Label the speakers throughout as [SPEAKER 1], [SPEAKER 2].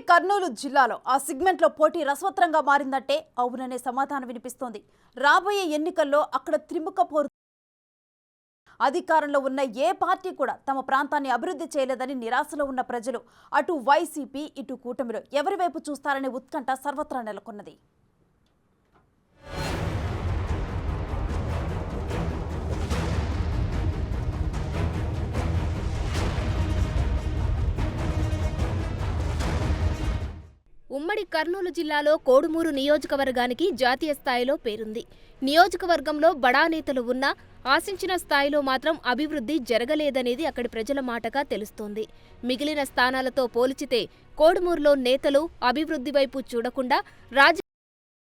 [SPEAKER 1] కర్నూలు జిల్లాలో ఆ సెగ్మెంట్లో పోటీ రసవత్రంగా మారిందంటే అవుననే సమాధానం వినిపిస్తోంది. రాబోయే ఎన్నికల్లో అక్కడ త్రిముఖ పోరు. అధికారంలో ఉన్న ఏ పార్టీ కూడా తమ ప్రాంతాన్ని అభివృద్ధి చేయలేదని నిరాశలో ఉన్న ప్రజలు అటు వైసీపీ ఇటు కూటమిలో ఎవరి వైపు చూస్తారనే ఉత్కంఠ సర్వత్రా నెలకొన్నది.
[SPEAKER 2] ఉమ్మడి కర్నూలు జిల్లాలో కోడుమూరు నియోజకవర్గానికి జాతీయ స్థాయిలో పేరుంది. నియోజకవర్గంలో బడా నేతలు ఉన్నా ఆశించిన స్థాయిలో మాత్రం అభివృద్ధి జరగలేదనేది అక్కడి ప్రజల మాటగా తెలుస్తోంది. మిగిలిన స్థానాలతో పోల్చితే కోడుమూరులో నేతలు అభివృద్ధి వైపు చూడకుండా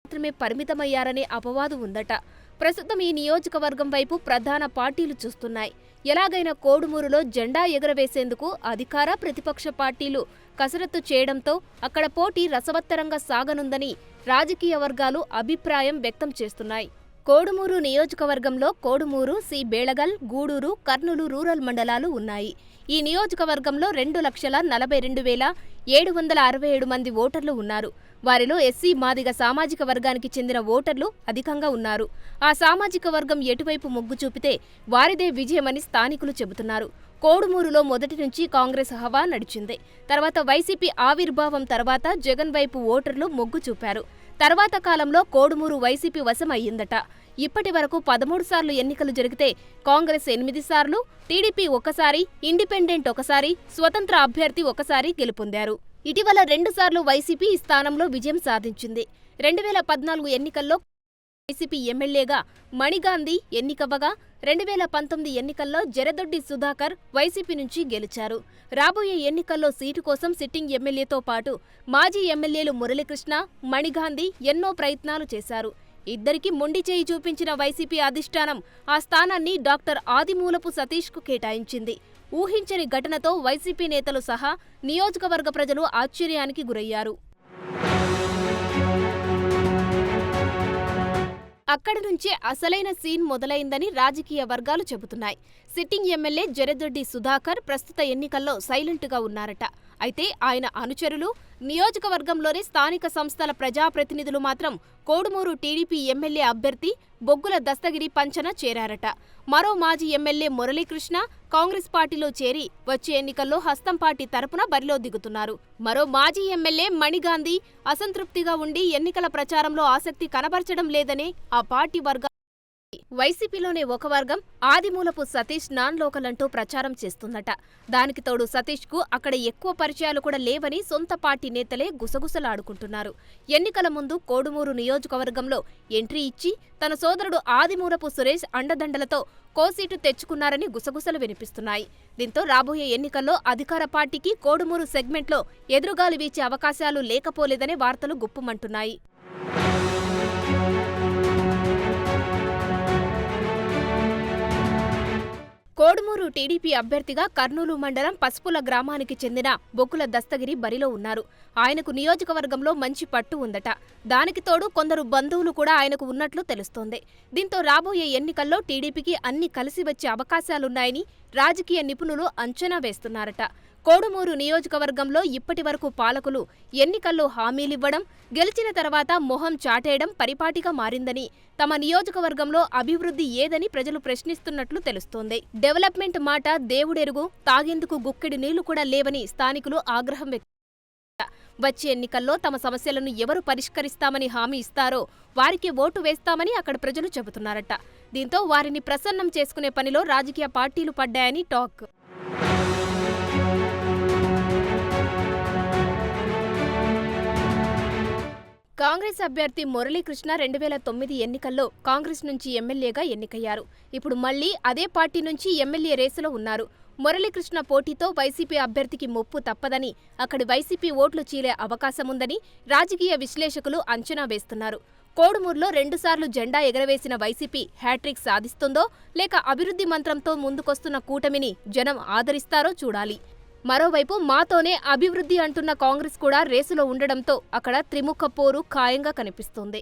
[SPEAKER 2] మాత్రమే పరిమితమయ్యారనే అపవాదు ఉందట. ప్రస్తుతం ఈ నియోజకవర్గం వైపు ప్రధాన పార్టీలు చూస్తున్నాయి. ఎలాగైనా కోడుమూరులో జెండా ఎగరవేసేందుకు అధికార ప్రతిపక్ష పార్టీలు కసరత్తు చేయడంతో అక్కడ పోటీ రసవత్తరంగా సాగనుందని రాజకీయ వర్గాలు అభిప్రాయం వ్యక్తం చేస్తున్నాయి. కోడుమూరు నియోజకవర్గంలో కోడుమూరు, సి బేళగల్, గూడూరు, కర్నూలు రూరల్ మండలాలు ఉన్నాయి. ఈ నియోజకవర్గంలో 2,42,767 మంది ఓటర్లు ఉన్నారు. వారిలో ఎస్సీ మాదిగ సామాజిక వర్గానికి చెందిన ఓటర్లు అధికంగా ఉన్నారు. ఆ సామాజిక వర్గం ఎటువైపు మొగ్గు చూపితే వారిదే విజయమని స్థానికులు చెబుతున్నారు. కోడుమూరులో మొదటి నుంచి కాంగ్రెస్ హవా నడిచింది. తర్వాత వైసీపీ ఆవిర్భావం తర్వాత జగన్ వైపు ఓటర్లు మొగ్గు చూపారు. తర్వాత కాలంలో కోడుమూరు వైసీపీ వశం అయ్యిందట. ఇప్పటి వరకు 13 సార్లు ఎన్నికలు జరిగితే కాంగ్రెస్ 8 సార్లు, టీడీపీ ఒకసారి, ఇండిపెండెంట్ ఒకసారి, స్వతంత్ర అభ్యర్థి ఒకసారి గెలుపొందారు. ఇటీవల 2 సార్లు వైసీపీ ఈ స్థానంలో విజయం సాధించింది. 2014 ఎన్నికల్లో వైసీపీ ఎమ్మెల్యేగా మణిగాంధీ ఎన్నికవ్వగా 2019 ఎన్నికల్లో జరదొడ్డి సుధాకర్ వైసీపీ నుంచి గెలిచారు. రాబోయే ఎన్నికల్లో సీటు కోసం సిట్టింగ్ ఎమ్మెల్యేతో పాటు మాజీ ఎమ్మెల్యేలు మురళీకృష్ణ, మణిగాంధీ ఎన్నో ప్రయత్నాలు చేశారు. ఇద్దరికి మొండి చేయి చూపించిన వైసీపీ అధిష్టానం ఆ స్థానాన్ని డాక్టర్ ఆదిమూలపు సతీష్కు కేటాయించింది. ఊహించని ఘటనతో వైసీపీ నేతలు సహా నియోజకవర్గ ప్రజలు ఆశ్చర్యానికి గురయ్యారు. అక్కడి నుంచే అసలైన సీన్ మొదలైందని రాజకీయ వర్గాలు చెబుతున్నాయి. సిట్టింగ్ ఎమ్మెల్యే జరదొడ్డి సుధాకర్ ప్రస్తుత ఎన్నికల్లో సైలెంట్గా ఉన్నారట. అయితే ఆయన అనుచరులు, నియోజకవర్గంలోని స్థానిక సంస్థల ప్రజాప్రతినిధులు మాత్రం కోడుమూరు టీడీపీ ఎమ్మెల్యే అభ్యర్థి బొగ్గుల దస్తగిరి పంచన చేరారట. మరో మాజీ ఎమ్మెల్యే మురళీకృష్ణ కాంగ్రెస్ పార్టీలో చేరి వచ్చే ఎన్నికల్లో హస్తం పార్టీ తరపున బరిలో దిగుతున్నారు. మరో మాజీ ఎమ్మెల్యే మణిగాంధీ అసంతృప్తిగా ఉండి ఎన్నికల ప్రచారంలో ఆసక్తి కనబరచడం లేదనే ఆ పార్టీ వర్గాలు వైసీపీలోనే ఒక వర్గం ఆదిమూలపు సతీష్ నాన్ లోకల్ అంటూ ప్రచారం చేస్తుందట. దానికి తోడు సతీష్కు అక్కడ ఎక్కువ పరిచయాలు కూడా లేవని సొంత పార్టీ నేతలే గుసగుసలాడుకుంటున్నారు. ఎన్నికల ముందు కోడుమూరు నియోజకవర్గంలో ఎంట్రీ ఇచ్చి తన సోదరుడు ఆదిమూలపు సురేష్ అండదండలతో కోసీటు తెచ్చుకున్నారని గుసగుసలు వినిపిస్తున్నాయి. దీంతో రాబోయే ఎన్నికల్లో అధికార పార్టీకి కోడుమూరు సెగ్మెంట్లో ఎదురుగాలి వీచే అవకాశాలు లేకపోలేదనే వార్తలు గుప్పుమంటున్నాయి. కోడుమూరు టీడీపీ అభ్యర్థిగా కర్నూలు మండలం పసుపుల గ్రామానికి చెందిన బొగ్గుల దస్తగిరి బరిలో ఉన్నారు. ఆయనకు నియోజకవర్గంలో మంచి పట్టు ఉందట. దానికి తోడు కొందరు బంధువులు కూడా ఆయనకు ఉన్నట్లు తెలుస్తోంది. దీంతో రాబోయే ఎన్నికల్లో టీడీపీకి అన్ని కలిసి వచ్చే అవకాశాలున్నాయని రాజకీయ నిపుణులు అంచనా వేస్తున్నారట. కోడుమూరు నియోజకవర్గంలో ఇప్పటి వరకు పాలకులు ఎన్నికల్లో హామీలివ్వడం, గెలిచిన తర్వాత మొహం చాటేయడం పరిపాటిగా మారిందని, తమ నియోజకవర్గంలో అభివృద్ధి ఏదని ప్రజలు ప్రశ్నిస్తున్నట్లు తెలుస్తోంది. డెవలప్మెంట్ మాట దేవుడెరుగు, తాగేందుకు గుక్కెడి నీళ్లు కూడా లేవని స్థానికులు ఆగ్రహం వ్యక్తం. వచ్చే ఎన్నికల్లో తమ సమస్యలను ఎవరు పరిష్కరిస్తామని హామీ ఇస్తారో వారికి ఓటు వేస్తామని అక్కడ ప్రజలు చెబుతున్నారట. దీంతో వారిని ప్రసన్నం చేసుకునే పనిలో రాజకీయ పార్టీలు పడ్డాయని టాక్. కాంగ్రెస్ అభ్యర్థి మురళీకృష్ణ 2009 ఎన్నికల్లో కాంగ్రెస్ నుంచి ఎమ్మెల్యేగా ఎన్నికయ్యారు. ఇప్పుడు మళ్లీ అదే పార్టీ నుంచి ఎమ్మెల్యే రేసులో ఉన్నారు. మురళీకృష్ణ పోటీతో వైసీపీ అభ్యర్థికి ముప్పు తప్పదని, అక్కడి వైసీపీ ఓట్లు చీలే అవకాశముందని రాజకీయ విశ్లేషకులు అంచనా వేస్తున్నారు. కోడుమూరులో 2 సార్లు జెండా ఎగరవేసిన వైసీపీ హ్యాట్రిక్ సాధిస్తుందో లేక అభివృద్ధి మంత్రంతో ముందుకొస్తున్న కూటమిని జనం ఆదరిస్తారో చూడాలి. మరోవైపు మాతోనే అభివృద్ధి అంటున్న కాంగ్రెస్ కూడా రేసులో ఉండడంతో అక్కడ త్రిముఖ పోరు ఖాయంగా కనిపిస్తోంది.